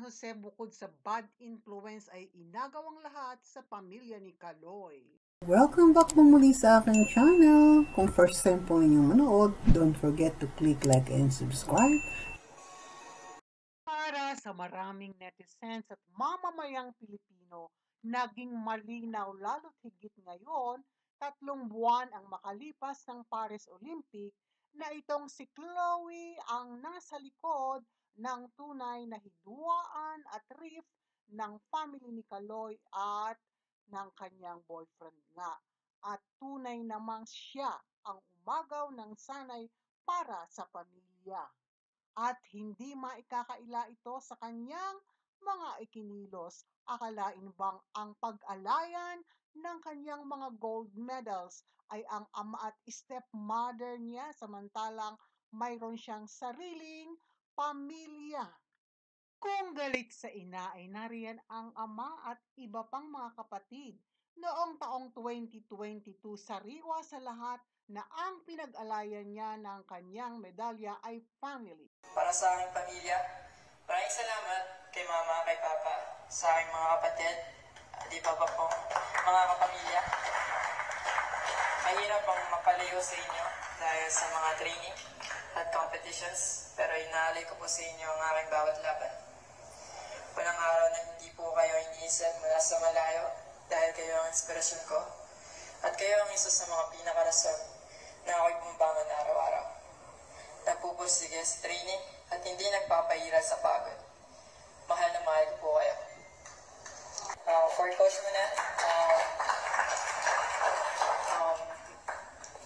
Jose bukod sa bad influence ay inagawang lahat sa pamilya ni Kaloy. Welcome back po muli sa aking channel. Kung first time po inyong manood, don't forget to click like and subscribe. Para sa maraming netizens at mamamayang Pilipino, naging malinaw lalo't higit ngayon, 3 buwan ang makalipas ng Paris Olympic, na itong si Chloe ang nasa likod ng tunay na hidwaan at rift ng family ni Kaloy at ng kanyang boyfriend nga. At tunay namang siya ang umagaw ng sanay para sa pamilya. At hindi maikakaila ito sa kanyang mga ikinilos. Akalain bang ang pag-alayan ng kanyang mga gold medals ay ang ama at stepmother niya, samantalang mayroon siyang sariling pamilya? Kung galit sa ina ay nariyan ang ama at iba pang mga kapatid. Noong taong 2022, sariwa sa lahat na ang pinag-alayan niya ng kanyang medalya ay family. Para sa aking pamilya, maraming salamat kay mama, kay papa, sa aking mga kapatid, di pa po, mga kapamilya. Mahirap ang mapalayo sa inyo dahil sa mga training at competitions, pero inaalay ko po sa inyo ang aking bawat laban. Walang araw na hindi po kayo iniisip mula sa malayo dahil kayo ang inspirasyon ko at kayo ang isa sa mga pinakarason na ako'y bumabangon araw-araw. Nagpupursige sa training at hindi nagpapahira sa pagod. Mahal na mahal ko po kayo. For Coach muna,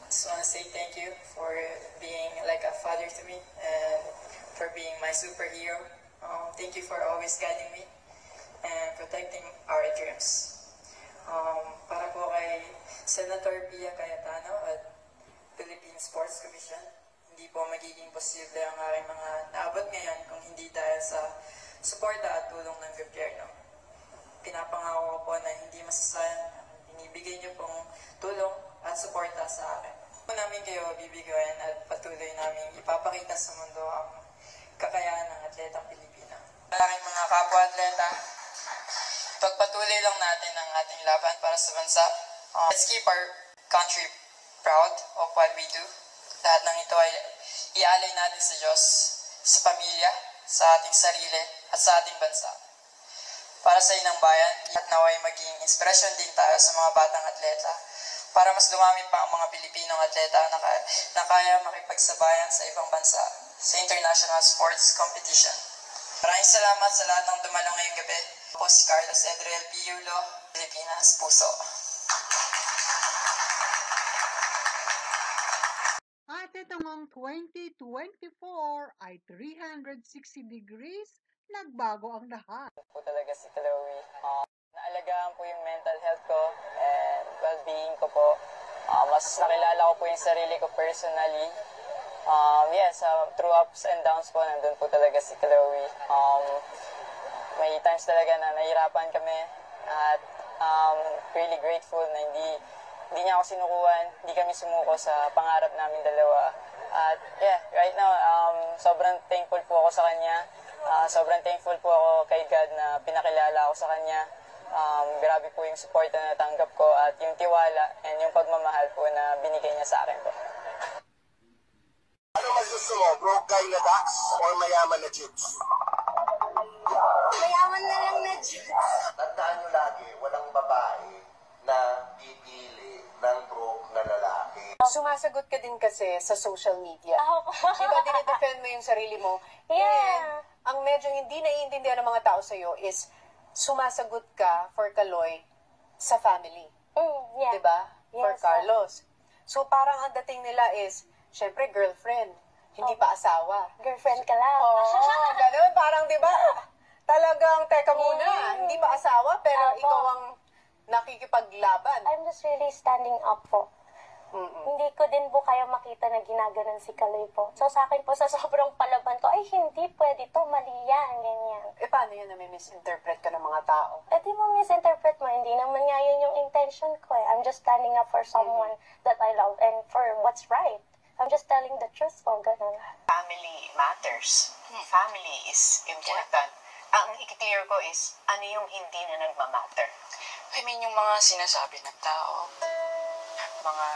just want to say thank you for being like a father to me and for being my superhero. Thank you for always guiding me and protecting our dreams. Para po kay Senator Pia Cayetano at Philippine Sports Commission, hindi po magiging posible ang aking mga naabot ngayon kung hindi dahil sa suporta at tulong ng gobyerno. Pinapangako ko po na hindi masasayang binibigay niyo pong tulong at suporta sa akin. Po namin kayo bibigyan at patuloy namin ipapakita sa mundo ang kakayahan ng atletang Pilipino. Sa aking mga kapwa-atleta, pagpatuloy lang natin ang ating laban para sa bansa. Let's keep our country proud of what we do. Lahat ng ito ay ialay natin sa Diyos, sa pamilya, sa ating sarili, at sa ating bansa. Para sa inang bayan, at naway maging inspirasyon din tayo sa mga batang atleta para mas dumami pa ang mga Pilipinong atleta na kaya makipagsabayan sa ibang bansa sa international sports competition. Maraming salamat sa lahat ng dumalo ngayong gabi. Ako si Carlos Edriel Piulo, Pilipinas, Puso. At itong 2024 ay 360 degrees, nagbago ang lahat. Po talaga si Chloe. Naalagaan po yung mental health ko and well-being ko po. Mas nakilala ko po yung sarili ko personally. Through ups and downs po, nandun po talaga si Chloe. May times talaga na nahirapan kami at really grateful na hindi niya ako sinukuhan, hindi kami sumuko sa pangarap namin dalawa. At right now, sobrang thankful po ako sa kanya. Sobrang thankful po ako kay God na pinakilala ako sa kanya. Grabe po yung support na natanggap ko at yung tiwala and yung pagmamahal po na binigay niya sa akin po. Ano mas gusto mo, broke guy na Dax or mayaman na Jibs? Mayaman na lang na Diyos. Tandaan nyo lagi, walang babae na pipili ng broke na lalaki. Sumasagot ka din kasi sa social media. Diba, dinidefend mo yung sarili mo. Yeah. And ang medyo hindi naiintindihan ng mga tao sa'yo is sumasagot ka for Kaloy sa family. Yeah. Diba? For Yes, Carlos. So parang ang dating nila is, syempre girlfriend, hindi pa asawa. Girlfriend ka lang. Oo, ganun. Parang diba, talagang teka muna, hindi pa asawa pero Opo. ikaw ang nakikipaglaban. I'm just really standing up po. Hindi ko din po kayo makita na ginaganon si Kaloy po. So sa akin po, sa sobrang palaban ko, ay hindi pwede to, mali yan, ganyan. Paano yun na may misinterpret ka ng mga tao? Di mo misinterpret mo, hindi naman nga yun yung intention ko eh. I'm just standing up for someone that I love and for what's right. I'm just telling the truth po, ganun. Family matters. Family is important. Ang i-clear ko is, ano yung hindi na nagmamatter? I mean, yung mga sinasabi ng tao, mga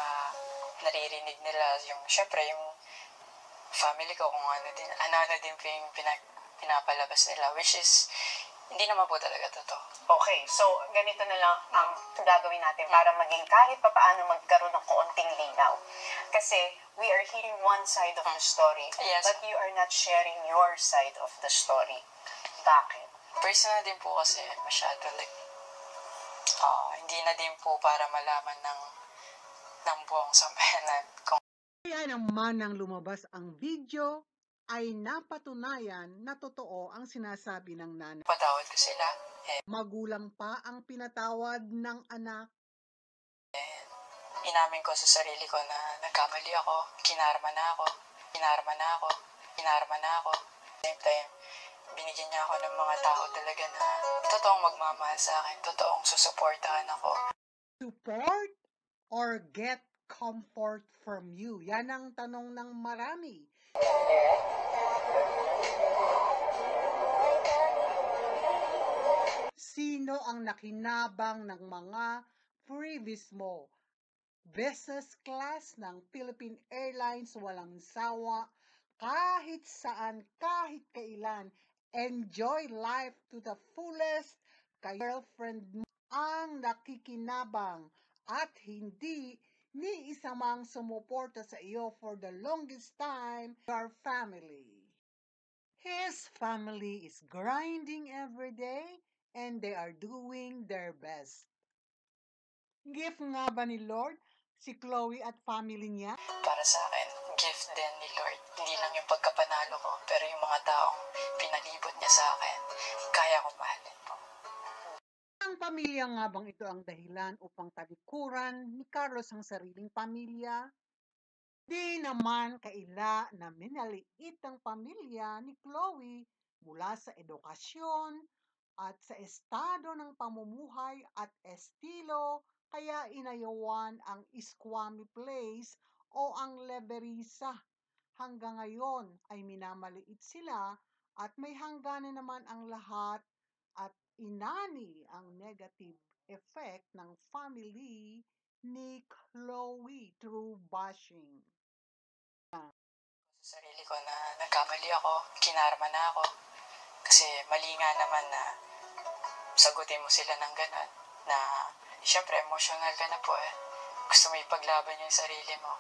naririnig nila, yung, syempre, yung family ko, kung ano din po yung pinapalabas nila, which is, hindi naman po talaga totoo. Okay, so ganito na lang ang gagawin natin para maging kahit papaano magkaroon ng konting linaw. Kasi we are hearing one side of the story, Yes. but you are not sharing your side of the story. Bakit? Personal din po kasi masyado like, hindi na din po para malaman ng buong sambayanan kung Kaya naman nang lumabas ang video, ay napatunayan na totoo ang sinasabi ng nanay. patawad ko sila. Magulang pa ang pinatawad ng anak. Inamin ko sa sarili ko na nagkamali ako, kinarma na ako. Same time, binigyan niya ako ng mga tao talaga na totoong magmamahal sa akin, totoong susuportahan ako. Support or get comfort from you? Yan ang tanong ng marami. Sino ang nakinabang ng mga freebies mo? Business class ng Philippine Airlines, walang sawa, kahit saan, kahit kailan. Enjoy life to the fullest. Kay girlfriend mo ang nakikinabang at hindi ni isa mang sumuporta sa iyo for the longest time, your family. His family is grinding every day and they are doing their best. Gift nga ba ni Lord si Chloe at family niya? Para sa akin, gift din ni Lord. Hindi lang yung pagkapanalo ko, pero yung mga taong pinalibot niya sa akin, kaya ko mahalin po. Ang pamilya nga bang ito ang dahilan upang talikuran ni Carlos ang sariling pamilya? Di naman kaila na minaliit ang pamilya ni Chloe mula sa edukasyon at sa estado ng pamumuhay at estilo, kaya inayawan ang Squammy Place o ang Leberisa. Hanggang ngayon ay minamaliit sila at may hangganan naman ang lahat at inani ang negative effect ng family ni Chloe through bashing. Sa sarili ko na nagkamali ako, kinarma na ako. Kasi mali nga naman na sagutin mo sila ng ganun. Na syempre emotional ka na po eh. Gusto mo ipaglaban yung sarili mo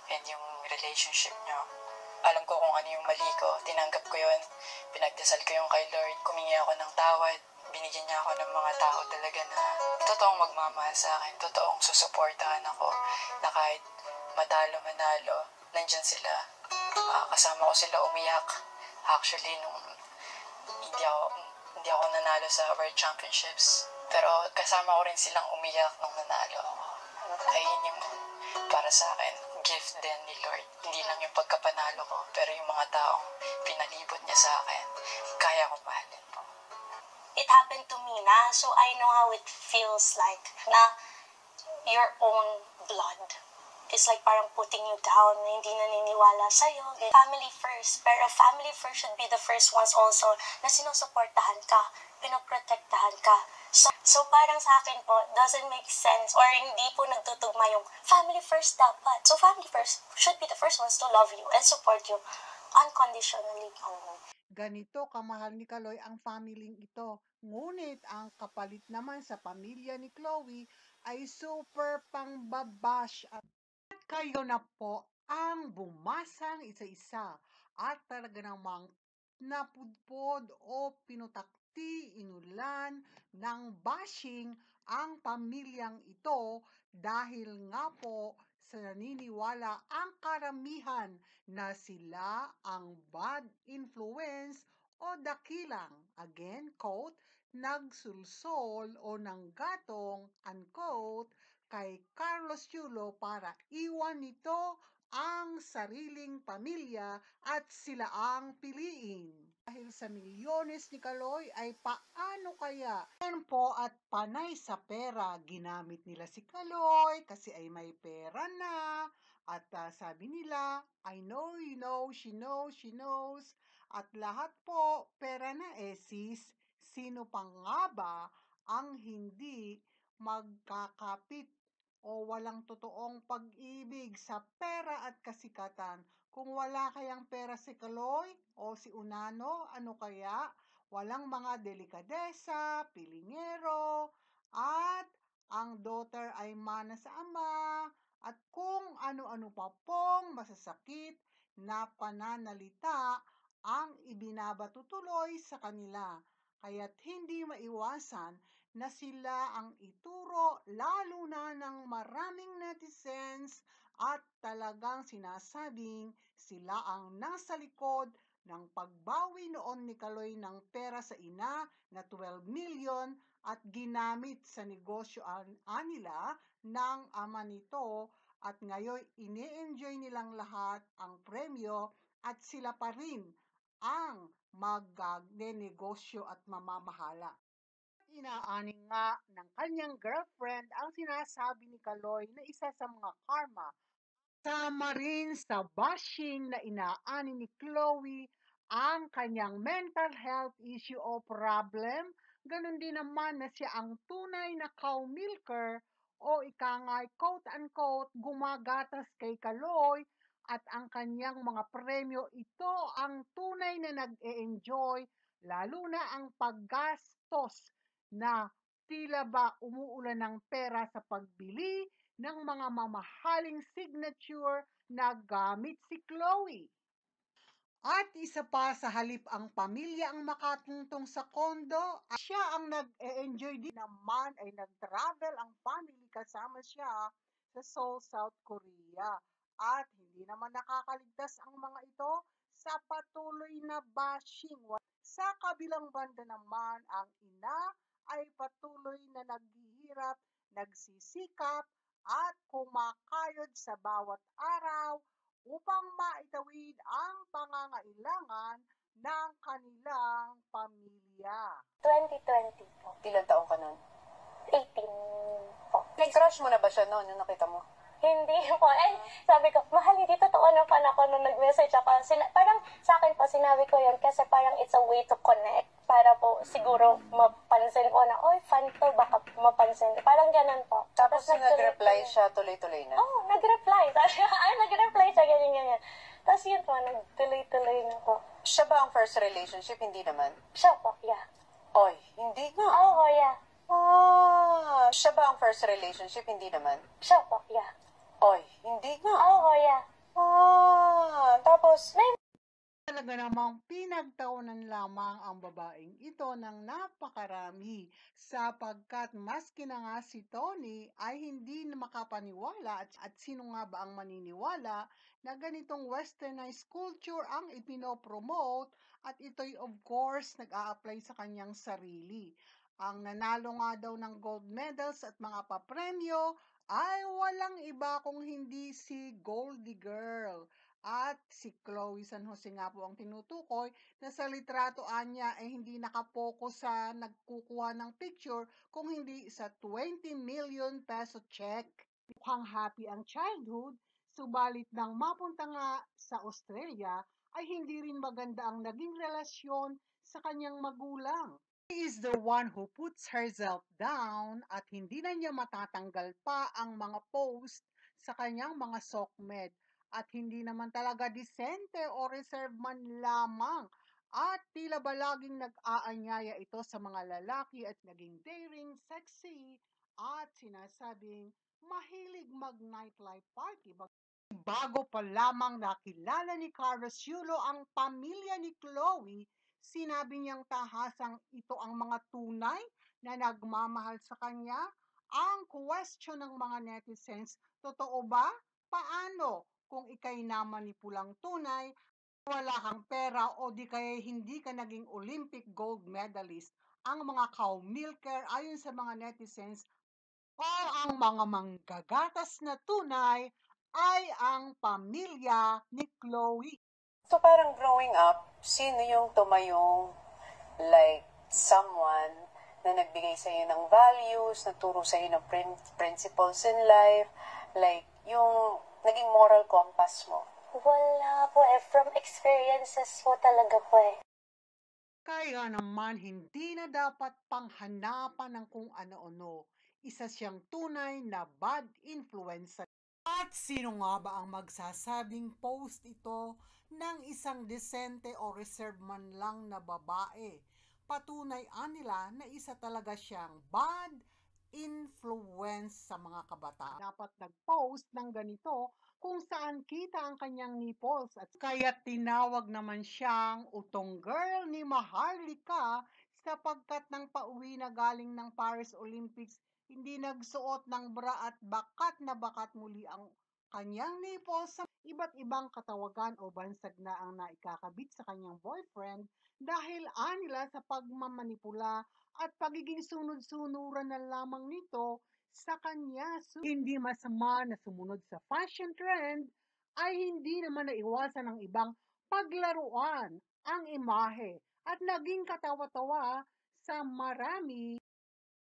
and yung relationship nyo. Alam ko kung ano yung mali ko, tinanggap ko yun. Pinagdasal ko yung kay Lord, kumingi ako ng tawad. Binigyan niya ako ng mga tao talaga na totoong magmamahal sa akin, totoong susuportahan ako, na kahit matalo manalo, nandyan sila. Kasama ko sila umiyak. Actually, nung hindi ako nanalo sa World Championships, pero kasama ko rin silang umiyak nung nanalo ako. Ayun yung para sa akin, gift din ni Lord. Hindi lang yung pagkapanalo ko, pero yung mga taong pinalibot niya sa akin, kaya ko mahalin po. It happened to me na, so I know how it feels like na your own blood is like parang putting you down, na hindi naniniwala sa'yo. Family first, pero family first should be the first ones also na sinusuportahan ka, pinoprotektahan ka. So parang sa akin po, doesn't make sense or hindi po nagtutugma yung family first dapat. So family first should be the first ones to love you and support you unconditionally. Ganito kamahal ni Kaloy ang family ito. Ngunit ang kapalit naman sa pamilya ni Chloe ay super pangbabash at kayo na po ang bumasang isa-isa at talaga namang napudpod o pinutakti, inulan ng bashing ang pamilyang ito dahil nga po sa naniniwala ang karamihan na sila ang bad influence o dakilang, again, quote, nagsulsol o nanggatong, unquote, kay Carlos Yulo para iwan nito ang sariling pamilya at sila ang piliin. Dahil sa milyones ni Kaloy ay paano kaya? Yan po at panay sa pera ginamit nila si Kaloy kasi ay may pera na at sabi nila, I know, you know, she knows, at lahat po pera na sis, sino pa nga ba ang hindi magkakapit o walang totoong pag-ibig sa pera at kasikatan? Kung wala kayang pera si Kaloy o si Unano, ano kaya? Walang mga delikadesa, pilingero, at ang daughter ay mana sa ama, at kung ano-ano pa pong masasakit na pananalita ang ibinabato tuloy sa kanila. Kaya't hindi maiwasan na sila ang ituro lalo na ng maraming netizens at talagang sinasabing sila ang nasa likod ng pagbawi noon ni Kaloy ng pera sa ina na 12 million at ginamit sa negosyo nila ng ama nito, at ngayon ini-enjoy nilang lahat ang premyo at sila pa rin ang magnenegosyo at mamamahala. Inaani nga ng kanyang girlfriend ang sinasabi ni Kaloy na isa sa mga karma. Sama rin sa bashing na inaani ni Chloe ang kanyang mental health issue o problem. Ganon din naman na siya ang tunay na cow milker o ikangay quote-unquote gumagatas kay Kaloy, at ang kanyang mga premyo ito ang tunay na nag-e-enjoy, lalo na ang paggastos na tila ba umuulan ng pera sa pagbili ng mga mamahaling signature na gamit si Chloe. At isa pa, sa halip ang pamilya ang makatungtong sa kondo, at siya ang nag-e-enjoy din naman ay nag-travel ang family kasama siya sa Seoul, South Korea. At hindi naman nakakaligtas ang mga ito sa patuloy na bashing. Sa kabilang banda naman, ang ina ay patuloy na naghihirap, nagsisikap at kumakayod sa bawat araw upang maitawid ang pangangailangan ng kanilang pamilya. 2020 po. Ilang taong ka nun? 18 po. Nag-crush mo na ba siya noon nung nakita mo? Hindi po. Eh, sabi ko, mahal, hindi totoo naman ako nung nag-message ako. Parang sa akin po, sinabi ko yun kasi parang it's a way to connect. Para po siguro mapansin ko na, oy, fan to, baka mapansin. Parang ganun po. Tapos nag-reply siya, tuloy-tuloy na? Oo, nag-reply. Nag-reply siya, ganyan. Tapos yun po, nag-tuloy-tuloy na po. Siya ba ang first relationship? Hindi naman. Siya po, yeah. Oy, hindi nga. Oo, yeah. Siya ba ang first relationship? Hindi naman. Siya po, yeah. Oy, hindi nga. Oo, yeah. Tapos, Talaga namang pinagtaunan lamang ang babaeng ito ng napakarami, sapagkat maski na nga si Tony ay hindi na makapaniwala, at sino nga ba ang maniniwala na ganitong westernized culture ang ipinopromote, at ito'y of course nag-a-apply sa kanyang sarili. Ang nanalo nga daw ng gold medals at mga papremyo ay walang iba kung hindi si Goldie Girl. At si Chloe San Jose nga po ang tinutukoy, na sa litrato niya ay hindi nakapokus sa nagkukuha ng picture, kung hindi sa 20 million peso check. Mukhang happy ang childhood, subalit nang mapunta nga sa Australia ay hindi rin maganda ang naging relasyon sa kanyang magulang. She is the one who puts herself down, at hindi na niya matatanggal pa ang mga post sa kanyang mga sokmed. At hindi naman talaga disente o reserve man lamang, at tila ba laging nag-aanyaya ito sa mga lalaki at naging daring, sexy, at sinasabing mahilig mag-nightlife party. Bago pa lamang nakilala ni Carlos Yulo ang pamilya ni Chloe, sinabi niyang tahasang ito ang mga tunay na nagmamahal sa kanya. Ang question ng mga netizens, totoo ba? Paano kung ikay namanipulang tunay, wala kang pera, o di kaya hindi ka naging Olympic gold medalist? Ang mga cow milker ayon sa mga netizens, o ang mga manggagatas na tunay ay ang pamilya ni Chloe. so parang growing up, sino yung tumayong like someone na nagbigay sa'yo ng values, nagturo sa'yo ng principles in life, like yung naging moral compass mo? Wala po eh. From experiences po talaga po eh. Kaya naman hindi na dapat panghanapan ng kung ano-ano. Isa siyang tunay na bad influence. At sino nga ba ang magsasabing post ito ng isang desente o reserve man lang na babae? Patunay nila na isa talaga siyang bad influence sa mga kabataan. Dapat nag-post ng ganito kung saan kita ang kanyang nipples at kaya tinawag naman siyang utong girl ni Maharlika sapagkat nang pauwi na galing ng Paris Olympics hindi nagsuot ng bra at bakat na bakat muli ang kanyang nipples sa iba't ibang katawagan o bansag na ang naikakabit sa kanyang boyfriend dahil anila sa pagmamanipula at pagiging sunod-sunuran na lamang nito sa kanya. So, hindi masama na sumunod sa fashion trend ay hindi naman naiwasan ng ibang paglaruan ang imahe at naging katawa-tawa sa marami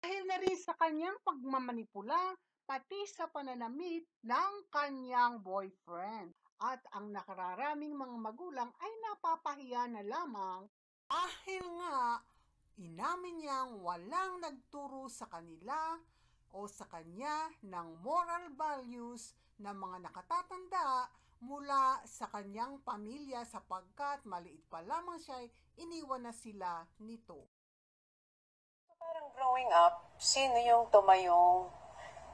dahil na rin sa kanyang pagmamanipula pati sa pananamit ng kanyang boyfriend. At ang nakararaming mga magulang ay napapahiya na lamang dahil nga inamin niyang walang nagturo sa kanila o sa kanya ng moral values na mga nakatatanda mula sa kanyang pamilya sapagkat maliit pa lamang siya iniwan na sila nito. Parang growing up, sino yung tumayong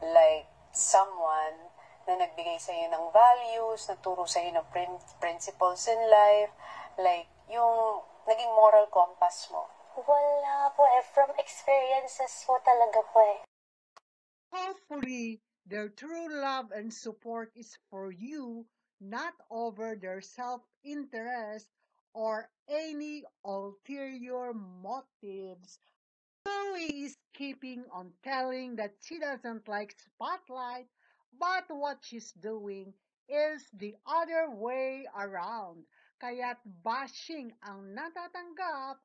like someone na nagbigay sa iyo ng values, nagturo sa iyo ng principles in life, like yung naging moral compass mo? Wala po eh. From experiences po talaga po eh. Hopefully, their true love and support is for you, not over their self-interest or any ulterior motives. Chloe is keeping on telling that she doesn't like spotlight, but what she's doing is the other way around. Kaya't bashing ang natatanggap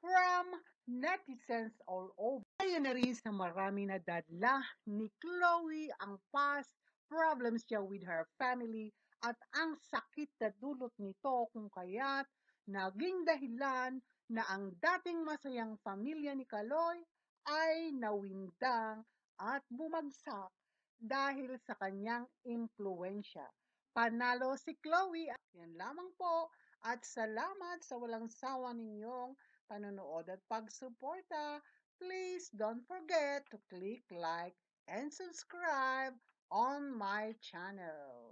from netizens all over. Kaya na rin sa marami na dadla ni Chloe ang past problems niya with her family at ang sakit na dulot nito kung kaya't naging dahilan na ang dating masayang pamilya ni Kaloy ay nawindang at bumagsak dahil sa kanyang impluensya. Panalo si Chloe. Yan lamang po at salamat sa walang sawa ninyong panonood at pagsuporta. Please don't forget to click like and subscribe on my channel.